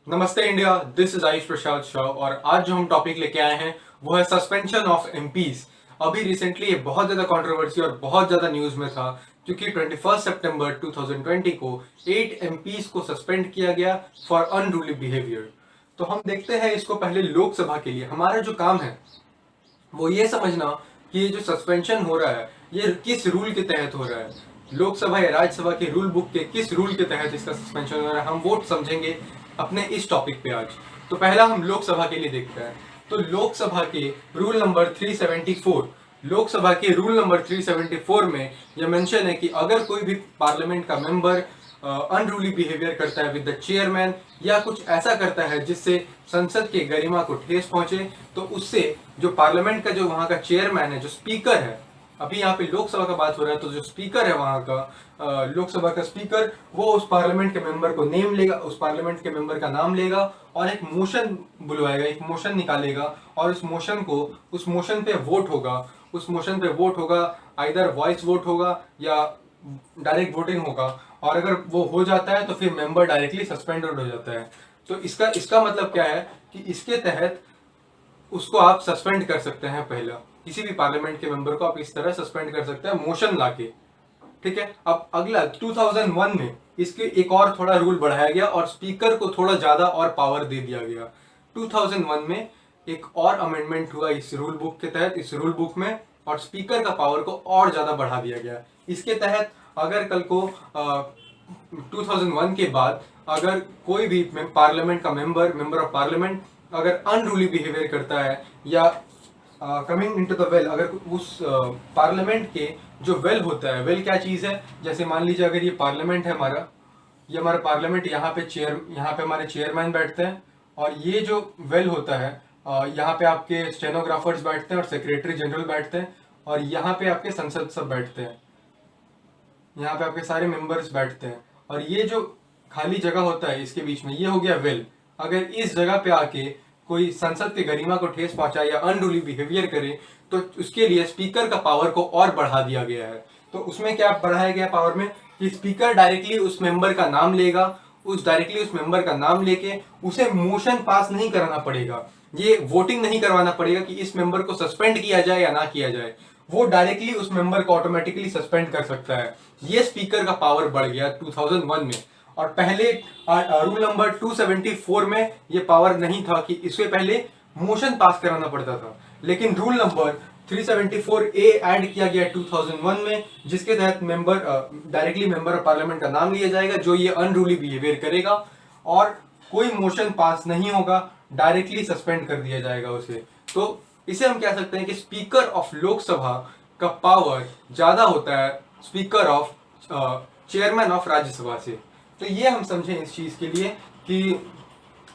नमस्ते India, this is Ayush Prasad Shah और आज जो हम टॉपिक लेके आए हैं वो है सस्पेंशन ऑफ एमपीज। अभी रिसेंटली ये बहुत ज्यादा कंट्रोवर्सी और बहुत ज्यादा न्यूज में था क्योंकि 21 सितंबर 2020 को 8 एमपीज को सस्पेंड किया गया फॉर अनरूली बिहेवियर। तो हम देखते हैं इसको पहले लोकसभा के लिए। हमारा जो काम है वो ये समझना कि ये जो सस्पेंशन हो रहा है ये किस रूल के तहत हो रहा है, लोकसभा या राज्यसभा के रूल बुक के किस रूल के तहत इसका सस्पेंशन हो रहा है। हम वोट समझेंगे अपने इस टॉपिक पे आज। तो पहला हम लोकसभा के लिए देखते हैं। तो लोकसभा के रूल नंबर 374, लोकसभा के रूल नंबर 374 में यह मेंशन है कि अगर कोई भी पार्लियामेंट का मेंबर अनरूली बिहेवियर करता है विद द चेयरमैन या कुछ ऐसा करता है जिससे संसद के गरिमा को ठेस पहुंचे, तो उससे जो पार्लियामेंट का जो वहां का चेयरमैन है, जो स्पीकर है, अभी यहाँ पे लोकसभा का बात हो रहा है, तो जो स्पीकर है वहां का लोकसभा का स्पीकर, वो उस पार्लियामेंट के मेंबर को नेम लेगा, उस पार्लियामेंट के मेंबर का नाम लेगा और एक मोशन बुलवाएगा, एक मोशन निकालेगा और उस मोशन पे वोट होगा। उस मोशन पे वोट होगा, आइदर वॉइस वोट होगा या डायरेक्ट वोटिंग होगा। और अगर वो हो जाता है तो फिर मेंबर डायरेक्टली सस्पेंडेड हो जाता है। तो इसका मतलब क्या है कि इसके तहत उसको आप सस्पेंड कर सकते हैं। पहला, किसी भी पार्लियामेंट के मेंबर को आप इस तरह सस्पेंड कर सकते हैं मोशन लाके। ठीक है। अब अगला 2001 में इसके एक और थोड़ा रूल बढ़ाया गया और स्पीकर को थोड़ा ज्यादा और पावर दे दिया गया। 2001 में एक और अमेंडमेंट हुआ इस रूल बुक के तहत, इस रूल बुक में, और स्पीकर का पावर को और ज्यादा बढ़ा दिया गया। इसके तहत अगर कल को 2001 के बाद अगर कोई भी पार्लियामेंट का मेंबर ऑफ पार्लियामेंट अगर अनरूली बिहेवियर करता है या कमिंग इनटू द वेल, अगर उस पार्लियामेंट के जो वेल होता है, वेल क्या चीज है, जैसे मान लीजिए अगर ये पार्लियामेंट है हमारा, ये हमारा पार्लियामेंट, यहाँ पे हमारे चेयरमैन बैठते हैं और ये जो वेल होता है, यहाँ पे आपके स्टेनोग्राफर्स बैठते हैं और सेक्रेटरी जनरल बैठते हैं और यहाँ पे आपके संसद सब बैठते हैं, यहाँ पे आपके सारे मेंबर्स बैठते हैं और ये जो खाली जगह होता है इसके बीच में, ये हो गया वेल। अगर इस जगह पे आके कोई संसद के गरिमा को ठेस पहुंचाए या अनरूली बिहेवियर करे तो उसके लिए स्पीकर का पावर को और बढ़ा दिया गया है। तो उसमें क्या बढ़ाया गया पावर में कि स्पीकर डायरेक्टली उस मेंबर का नाम लेगा, उस मेंबर का नाम लेके उसे मोशन पास नहीं कराना पड़ेगा, ये वोटिंग नहीं करवाना पड़ेगा कि इस मेंबर को सस्पेंड किया जाए या ना किया जाए। वो डायरेक्टली उस मेंबर को ऑटोमेटिकली सस्पेंड कर सकता है। ये स्पीकर का पावर बढ़ गया 2001 में। और पहले रूल नंबर 274 में ये पावर नहीं था कि इससे पहले मोशन पास कराना पड़ता था, लेकिन रूल नंबर 374 ए ऐड किया गया 2001 में, जिसके तहत डायरेक्टली मेंबर ऑफ पार्लियामेंट का नाम लिया जाएगा जो ये अनरूली बिहेवियर करेगा और कोई मोशन पास नहीं होगा, डायरेक्टली सस्पेंड कर दिया जाएगा उसे। तो इसे हम कह सकते हैं कि स्पीकर ऑफ लोकसभा का पावर ज्यादा होता है speaker of chairman of Rajya Sabha से। तो ये हम समझें इस चीज के लिए कि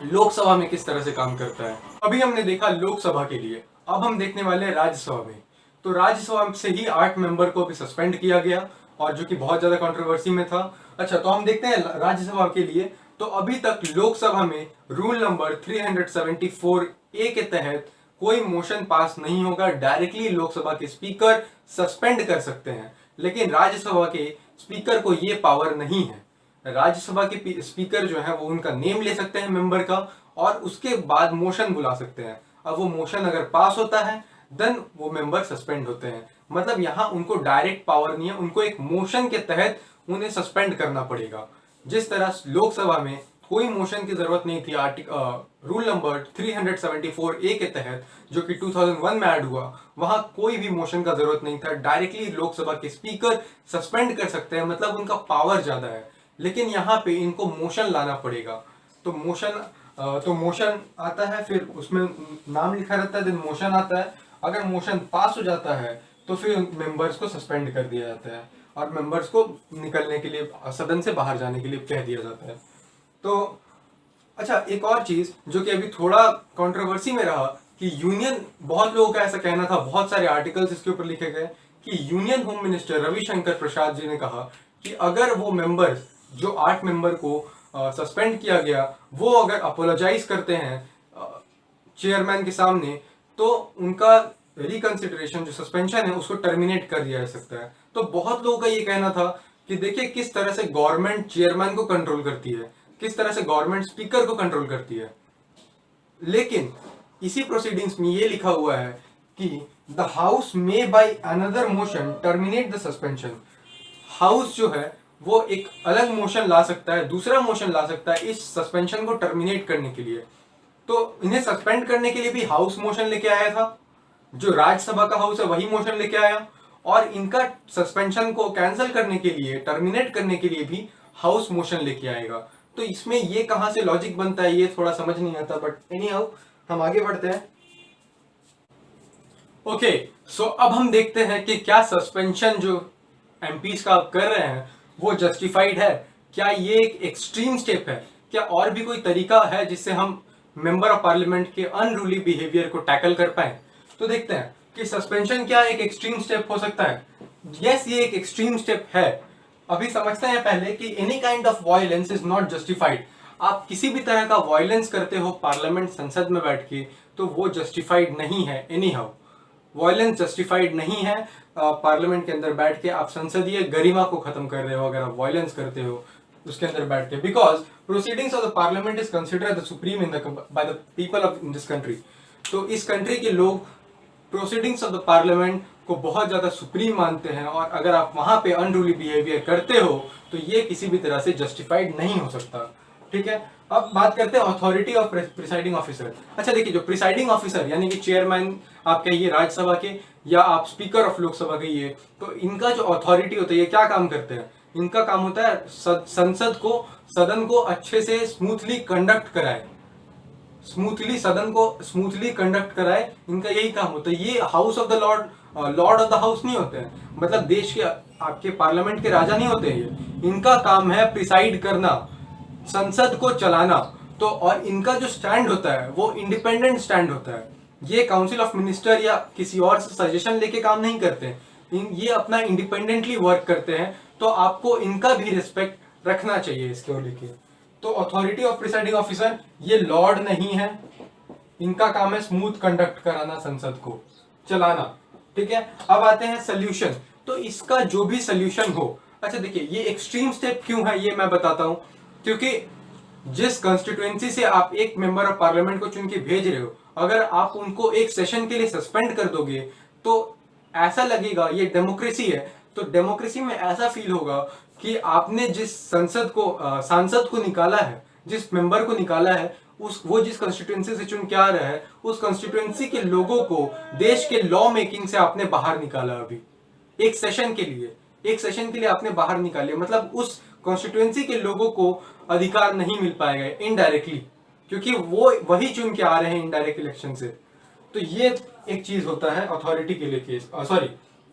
लोकसभा में किस तरह से काम करता है। अभी हमने देखा लोकसभा के लिए, अब हम देखने वाले हैं राज्यसभा में। तो राज्यसभा से ही 8 मेंबर को भी सस्पेंड किया गया और जो कि बहुत ज्यादा कंट्रोवर्सी में था। अच्छा, तो हम देखते हैं राज्यसभा के लिए। तो अभी तक लोकसभा में रूल नंबर 374 ए के तहत कोई मोशन पास नहीं होगा, डायरेक्टली लोकसभा के स्पीकर सस्पेंड कर सकते हैं। लेकिन राज्यसभा के स्पीकर को ये पावर नहीं है। राज्यसभा के स्पीकर जो है वो उनका नेम ले सकते हैं मेंबर का और उसके बाद मोशन बुला सकते हैं। अब वो मोशन अगर पास होता है देन वो मेंबर सस्पेंड होते हैं। मतलब यहाँ उनको डायरेक्ट पावर नहीं है, उनको एक मोशन के तहत उन्हें सस्पेंड करना पड़ेगा। जिस तरह लोकसभा में कोई मोशन की जरूरत नहीं थी रूल नंबर 374 ए के तहत जो कि 2001 में ऐड हुआ, वहां कोई भी मोशन का जरूरत नहीं था, डायरेक्टली लोकसभा के स्पीकर सस्पेंड कर सकते हैं, मतलब उनका पावर ज्यादा है। लेकिन यहाँ पे इनको मोशन लाना पड़ेगा। तो मोशन आता है, फिर उसमें नाम लिखा रहता है, देन मोशन आता है। अगर मोशन पास हो जाता है तो फिर मेंबर्स को सस्पेंड कर दिया जाता है और मेंबर्स को निकलने के लिए, सदन से बाहर जाने के लिए कह दिया जाता है। तो अच्छा, एक और चीज जो कि अभी थोड़ा कंट्रोवर्सी में रहा कि यूनियन, बहुत लोगों का ऐसा कहना था, बहुत सारे आर्टिकल्स इसके ऊपर लिखे गए कि union home minister Ravishankar Prasad ji ने कहा कि अगर वो मेंबर्स, जो 8 मेंबर को सस्पेंड किया गया, वो अगर अपोलोजाइज करते हैं चेयरमैन के सामने, तो उनका रिकंसिडरेशन, जो सस्पेंशन है, उसको टर्मिनेट कर दिया जा सकता है। तो बहुत लोगों का ये कहना था कि देखिए किस तरह से गवर्नमेंट चेयरमैन को कंट्रोल करती है, किस तरह से गवर्नमेंट स्पीकर को कंट्रोल करती है। लेकिन इसी प्रोसीडिंग्स में ये लिखा हुआ है कि the house may by another motion terminate the suspension. House जो है वो एक अलग मोशन ला सकता है, दूसरा मोशन ला सकता है इस सस्पेंशन को टर्मिनेट करने के लिए। तो इन्हें सस्पेंड करने के लिए भी हाउस मोशन लेके आया था, जो राज्यसभा का हाउस है वही मोशन लेके आया, और इनका सस्पेंशन को कैंसिल करने के लिए, टर्मिनेट करने के लिए भी हाउस मोशन लेके आएगा। तो इसमें ये कहां से लॉजिक बनता है ये थोड़ा समझ नहीं आता, बट एनी हाउ हम आगे बढ़ते हैं। ओके, सो अब हम देखते हैं कि क्या सस्पेंशन जो एमपीज का कर रहे हैं वो जस्टिफाइड है, क्या ये एक एक्सट्रीम स्टेप है, क्या और भी कोई तरीका है जिससे हम मेंबर ऑफ पार्लियामेंट के अनरूली बिहेवियर को टैकल कर पाए। तो देखते हैं कि सस्पेंशन क्या एक एक्सट्रीम स्टेप हो सकता है। यस, ये एक एक्सट्रीम स्टेप है। अभी समझते हैं पहले कि any kind of violence is not justified. आप किसी भी तरह का वायलेंस करते हो पार्लियामेंट संसद में बैठ के तो वो जस्टिफाइड नहीं है। एनी हाउ वायलेंस जस्टिफाइड नहीं है। पार्लियामेंट के अंदर बैठ के आप संसदीय गरिमा को खत्म कर रहे हो अगर आप वायलेंस करते हो उसके अंदर बैठ के, because proceedings of the parliament is considered the supreme in the by the people of in this country. तो इस कंट्री के लोग प्रोसीडिंग्स ऑफ द पार्लियामेंट को बहुत ज्यादा सुप्रीम मानते हैं, और अगर आप वहां पे अनरूली बिहेवियर करते हो तो ये किसी भी तरह से जस्टिफाइड नहीं हो सकता। ठीक है, अब बात करते हैं अथॉरिटी ऑफ प्रिसाइडिंग ऑफिसर। अच्छा देखिए, जो प्रिसाइडिंग ऑफिसर यानी कि चेयरमैन आप कहिए राज्यसभा के या आप स्पीकर ऑफ लोकसभा कहिए, तो इनका जो अथॉरिटी होता है ये क्या काम करते हैं। इनका काम होता है संसद को, सदन को अच्छे से स्मूथली कंडक्ट कराए, सदन को स्मूथली कंडक्ट कराए, इनका यही काम होता है। ये house of the Lord of the house नहीं होते हैं, मतलब देश के आपके पार्लियामेंट के राजा नहीं होते हैं ये। इनका काम है प्रिसाइड करना, संसद को चलाना। तो और इनका जो स्टैंड होता है वो इंडिपेंडेंट स्टैंड होता है। ये काउंसिल ऑफ मिनिस्टर या किसी और से सजेशन लेके काम नहीं करते, ये अपना इंडिपेंडेंटली वर्क करते हैं। तो आपको इनका भी रिस्पेक्ट रखना चाहिए इसके लेके। तो अथॉरिटी ऑफ प्रिसाइडिंग ऑफिसर ये लॉर्ड नहीं है, इनका काम है स्मूथ कंडक्ट कराना, संसद को चलाना। ठीक है, अब आते हैं सोल्यूशन। तो इसका जो भी सोल्यूशन हो, अच्छा देखिए ये एक्सट्रीम स्टेप क्यों है ये मैं बताता हूं। क्योंकि जिस कंस्टिट्यूएंसी से आप एक मेंबर ऑफ पार्लियामेंट को चुन के भेज रहे हो, अगर आप उनको एक सेशन के लिए सस्पेंड कर दोगे तो ऐसा लगेगा ये डेमोक्रेसी है। तो डेमोक्रेसी में ऐसा फील होगा कि आपने जिस सांसद को निकाला है, जिस मेंबर को निकाला है, वो जिस कंस्टिट्यूएंसी से चुन के आ रहा है, उस कंस्टिट्यूएंसी के लोगों को देश के लॉ मेकिंग से आपने बाहर निकाला। अभी एक सेशन के लिए आपने बाहर निकाले, मतलब उस कॉन्स्टिट्यूएंसी के लोगों को अधिकार नहीं मिल पाएगा इनडायरेक्टली, क्योंकि वो वही चुन के आ रहे हैं इनडायरेक्ट इलेक्शन से। तो ये एक चीज होता है अथॉरिटी के लिए केस, सॉरी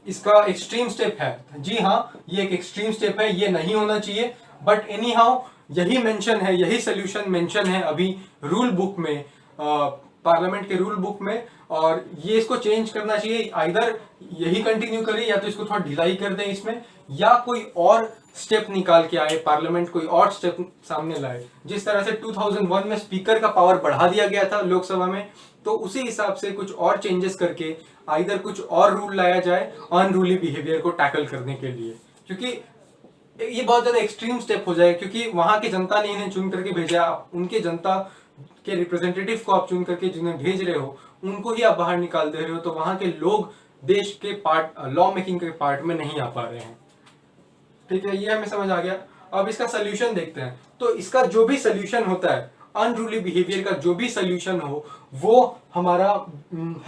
इसका एक्सट्रीम स्टेप है। जी हाँ, ये एक एक्सट्रीम स्टेप है, ये नहीं होना चाहिए। बट एनी हाउ यही मेंशन है, यही सोल्यूशन मेंशन है अभी रूल बुक में, पार्लियामेंट के रूल बुक में। और ये इसको चेंज करना चाहिए, आइदर यही कंटिन्यू करें या तो इसको थोड़ा ढिलाई कर दें इसमें, या कोई और स्टेप निकाल के आए, पार्लियामेंट कोई और स्टेप सामने लाए। जिस तरह से 2001 में स्पीकर का पावर बढ़ा दिया गया था लोकसभा में, तो उसी हिसाब से कुछ और चेंजेस करके आइदर कुछ और रूल लाया जाए अनरूली बिहेवियर को टैकल करने के लिए। क्योंकि ये बहुत ज्यादा एक्सट्रीम स्टेप हो जाए, क्योंकि वहां की जनता ने इन्हें चुन करके भेजा, उनके जनता के रिप्रेजेंटेटिव को आप चुन करके जिन्हें भेज रहे हो उनको ही आप बाहर निकाल दे रहे हो, तो वहां के लोग देश के लॉ मेकिंग के पार्ट में नहीं आ पा रहे हैं। ठीक है, ये हमें समझ आ गया। अब इसका सोल्यूशन देखते हैं। तो इसका जो भी सोल्यूशन होता है, अनरूली बिहेवियर का जो भी सोल्यूशन हो, वो हमारा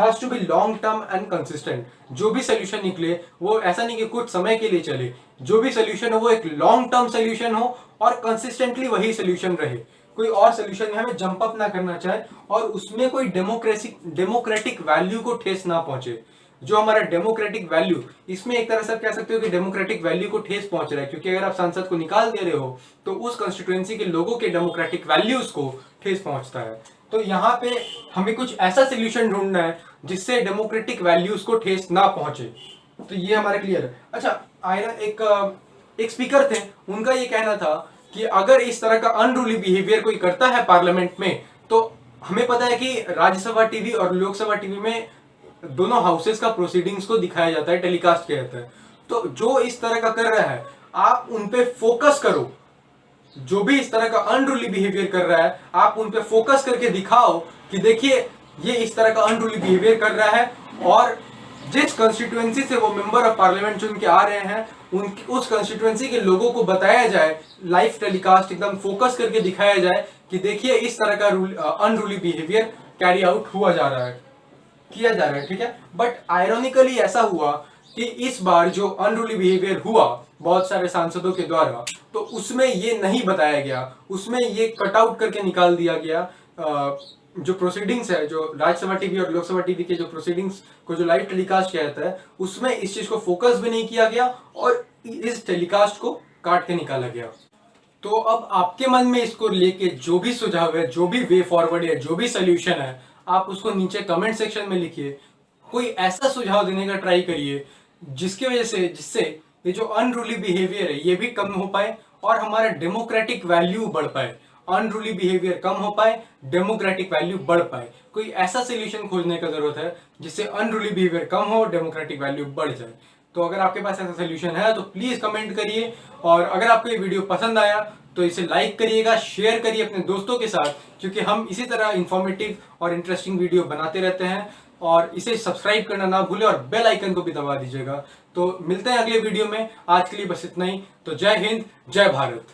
has to be long term and consistent. जो भी सोल्यूशन निकले वो ऐसा नहीं कि कुछ समय के लिए चले, जो भी सोल्यूशन हो वो एक लॉन्ग टर्म सोल्यूशन हो और कंसिस्टेंटली वही सोल्यूशन रहे। कोई और सोल्यूशन हमें जंप अप ना करना चाहे और उसमें कोई डेमोक्रेटिक वैल्यू को ठेस ना पहुंचे। जो हमारा डेमोक्रेटिक वैल्यू, इसमें एक तरह से आप कह सकते हो कि डेमोक्रेटिक वैल्यू को ठेस पहुंच रहा है, क्योंकि अगर आप सांसद को निकाल दे रहे हो तो उस कंस्टिट्यूएंसी के लोगों के डेमोक्रेटिक वैल्यूज को ठेस पहुंचता है। तो यहाँ पे हमें कुछ ऐसा सोल्यूशन ढूंढना है जिससे डेमोक्रेटिक वैल्यूज को ठेस ना पहुंचे। तो ये हमारा क्लियर है। अच्छा, आयना एक स्पीकर थे, उनका ये कहना था कि अगर इस तरह का अनरूली बिहेवियर कोई करता है पार्लियामेंट में, तो हमें पता है कि राज्यसभा टीवी और लोकसभा टीवी में दोनों हाउसेस का प्रोसीडिंग्स को दिखाया जाता है, टेलीकास्ट किया जाता है। तो जो इस तरह का कर रहा है, आप उन पे फोकस करो, जो भी इस तरह का अनरूली बिहेवियर कर रहा है, आप उन पे फोकस करके दिखाओ कि देखिए ये इस तरह का अनरूली बिहेवियर कर रहा है, और जिस कंस्टिट्यूएंसी से वो मेंबर ऑफ पार्लियामेंट चुन के आ रहे हैं उस कंस्टिट्यूएंसी के लोगों को बताया जाए, लाइव टेलीकास्ट एकदम फोकस करके दिखाया जाए कि देखिए इस तरह का अनरूली बिहेवियर कैरी आउट हुआ जा रहा है, किया जा रहा है, ठीक है। बट आयरोनिकली ऐसा हुआ कि इस बार जो अनरूली बिहेवियर हुआ बहुत सारे सांसदों के द्वारा, तो उसमें ये नहीं बताया गया, उसमें ये कट आउट करके निकाल दिया गया। जो प्रोसीडिंग्स है, जो राज्यसभा टीवी और लोकसभा टीवी के जो प्रोसीडिंग्स को जो लाइव टेलीकास्ट किया जाता है, उसमें इस चीज को फोकस भी नहीं किया गया और इस टेलीकास्ट को काट के निकाला गया। तो अब आपके मन में इसको लेके जो भी सुझाव है, जो भी वे फॉरवर्ड है, जो भी सोल्यूशन है, आप उसको नीचे कमेंट सेक्शन में लिखिए। कोई ऐसा सुझाव देने का ट्राई करिए जिससे ये जो अनरूली बिहेवियर है ये भी कम हो पाए और हमारा डेमोक्रेटिक वैल्यू बढ़ पाए। अनरूली बिहेवियर कम हो पाए, डेमोक्रेटिक वैल्यू बढ़ पाए। कोई ऐसा सोल्यूशन खोजने का जरूरत है जिससे अनरूली बिहेवियर कम हो, डेमोक्रेटिक वैल्यू बढ़ जाए। तो अगर आपके पास ऐसा सोल्यूशन है तो प्लीज कमेंट करिए, और अगर आपको ये वीडियो पसंद आया तो इसे लाइक करिएगा, शेयर करिए अपने दोस्तों के साथ, क्योंकि हम इसी तरह इंफॉर्मेटिव और इंटरेस्टिंग वीडियो बनाते रहते हैं। और इसे सब्सक्राइब करना ना भूलें और बेल आइकन को भी दबा दीजिएगा। तो मिलते हैं अगले वीडियो में, आज के लिए बस इतना ही। तो जय हिंद, जय भारत।